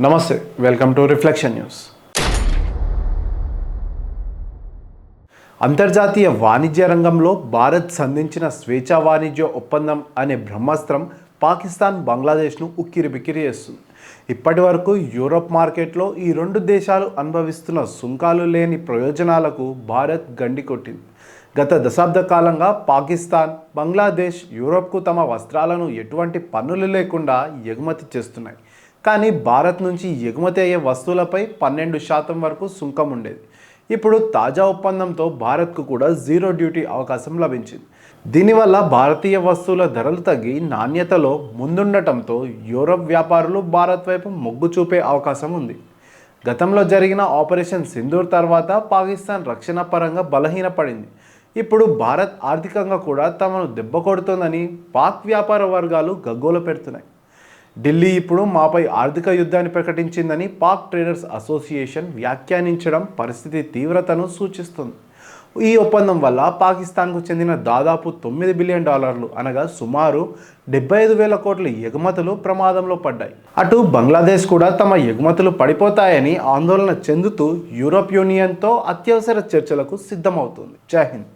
నమస్తే, welcome to reflection news. అంతర్జాతీయ వాణిజ్య రంగంలో భారత్ సంధించిన స్వేచ్ఛా వాణిజ్య ఒప్పందం అనే బ్రహ్మాస్త్రం పాకిస్తాన్, బంగ్లాదేశ్ను ఉక్కిరిబిక్కిరి చేస్తుంది. ఇప్పటి వరకు యూరోప్ మార్కెట్లో ఈ రెండు దేశాలు అనుభవిస్తున్న సుంకాలు లేని ప్రయోజనాలకు భారత్ గండి కొట్టింది. గత దశాబ్ద కాలంగా పాకిస్తాన్, బంగ్లాదేశ్ యూరోప్కు తమ వస్త్రాలను ఎటువంటి పన్నులు లేకుండా ఎగుమతి చేస్తున్నాయి. కానీ భారత్ నుంచి ఎగుమతి అయ్యే వస్తువులపై 12% వరకు సుంకం ఉండేది. ఇప్పుడు తాజా ఒప్పందంతో భారత్కు కూడా జీరో డ్యూటీ అవకాశం లభించింది. దీనివల్ల భారతీయ వస్తువుల ధరలు తగ్గి నాణ్యతలో ముందుండటంతో యూరప్ వ్యాపారులు భారత్ వైపు మొగ్గు చూపే అవకాశం ఉంది. గతంలో జరిగిన ఆపరేషన్ సింధూర్ తర్వాత పాకిస్తాన్ రక్షణ పరంగా బలహీనపడింది. ఇప్పుడు భారత్ ఆర్థికంగా కూడా తమను దెబ్బకొడుతోందని పాక్ వ్యాపార వర్గాలు గగ్గోలు పెడుతున్నాయి. ఢిల్లీ ఇప్పుడు మాపై ఆర్థిక యుద్ధాన్ని ప్రకటించిందని పాక్ ట్రేడర్స్ అసోసియేషన్ వ్యాఖ్యానించడం పరిస్థితి తీవ్రతను సూచిస్తుంది. ఈ ఒప్పందం వల్ల పాకిస్తాన్కు చెందిన దాదాపు $9 బిలియన్ అనగా సుమారు 75,000 కోట్ల ఎగుమతులు ప్రమాదంలో పడ్డాయి. అటు బంగ్లాదేశ్ కూడా తమ ఎగుమతులు పడిపోతాయని ఆందోళన చెందుతూ యూరోప్ యూనియన్తో అత్యవసర చర్చలకు సిద్ధమవుతుంది. జై హింద్.